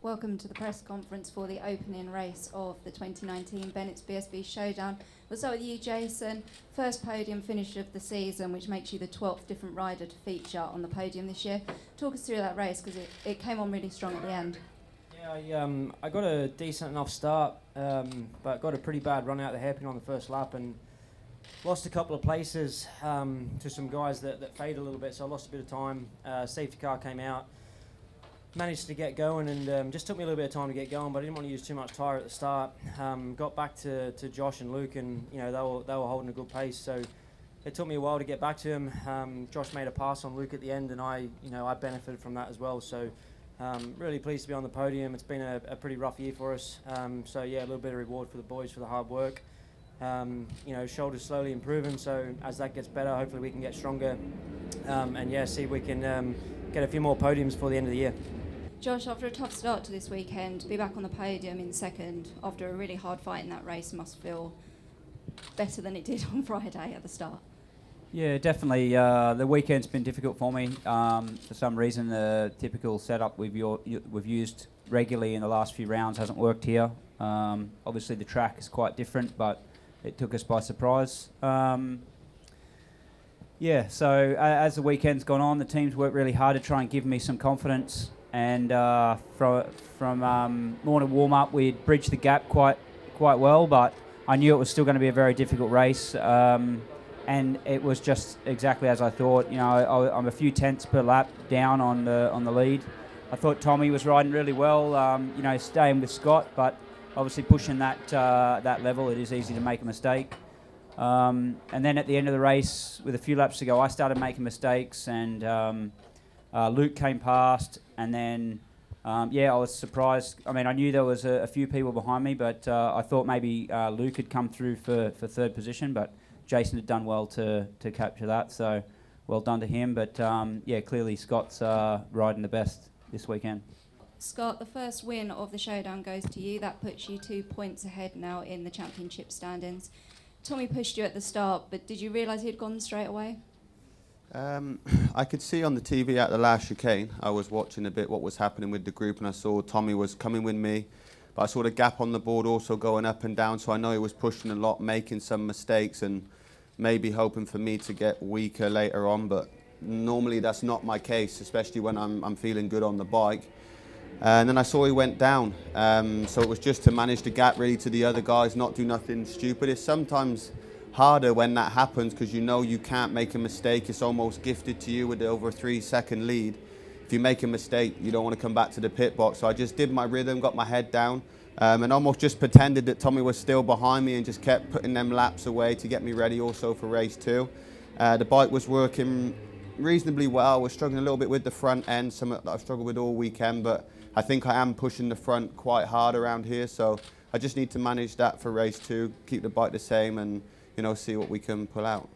Welcome to the press conference for the opening race of the 2019 Bennetts BSB Showdown. We'll start with you, Jason. First podium finish of the season, which makes you the 12th different rider to feature on the podium this year. Talk us through that race, because it came on really strong at the end. Yeah, I got a decent enough start, but got a pretty bad run out the hairpin on the first lap and lost a couple of places to some guys that faded a little bit, so I lost a bit of time. Safety car came out. Managed to get going, and just took me a little bit of time to get going, but I didn't want to use too much tyre at the start. Got back to Josh and Luke, and they were holding a good pace, so it took me a while to get back to him. Josh made a pass on Luke at the end, and I benefited from that as well. So really pleased to be on the podium. It's been a pretty rough year for us. So yeah, a little bit of reward for the boys for the hard work. Shoulders slowly improving, so as that gets better, hopefully we can get stronger, and yeah, see if we can get a few more podiums for the end of the year. Josh, after a tough start to this weekend, to be back on the podium in second after a really hard fight in that race must feel better than it did on Friday at the start. Yeah, definitely. The weekend's been difficult for me. For some reason, the typical setup we've used regularly in the last few rounds hasn't worked here. Obviously, the track is quite different, but it took us by surprise. Yeah, so as the weekend's gone on, the team's worked really hard to try and give me some confidence. And from morning warm-up, we'd bridged the gap quite well, but I knew it was still going to be a very difficult race, and it was just exactly as I thought. I'm a few tenths per lap down on the lead. I thought Tommy was riding really well, staying with Scott, but obviously pushing that level, it is easy to make a mistake. And then at the end of the race, with a few laps to go, I started making mistakes, and Luke came past, and then, I was surprised. I mean, I knew there was a few people behind me, but I thought maybe Luke had come through for third position, but Jason had done well to capture that, so well done to him. But, clearly Scott's riding the best this weekend. Scott, the first win of the Showdown goes to you. That puts you 2 points ahead now in the championship standings. Tommy pushed you at the start, but did you realise he'd gone straight away? I could see on the TV at the last chicane, I was watching a bit what was happening with the group, and I saw Tommy was coming with me, but I saw the gap on the board also going up and down, so I know he was pushing a lot, making some mistakes, and maybe hoping for me to get weaker later on, but normally that's not my case, especially when I'm feeling good on the bike. And then I saw he went down, so it was just to manage the gap really to the other guys, not do nothing stupid. It's sometimes harder when that happens because you can't make a mistake. It's almost gifted to you with the over 3 second lead. If you make a mistake, you don't want to come back to the pit box. So I just did my rhythm, got my head down, and almost just pretended that Tommy was still behind me and just kept putting them laps away to get me ready also for race 2. The bike was working reasonably well. I was struggling a little bit with the front end, something that I've struggled with all weekend, but I think I am pushing the front quite hard around here. So I just need to manage that for race 2, keep the bike the same, and see what we can pull out.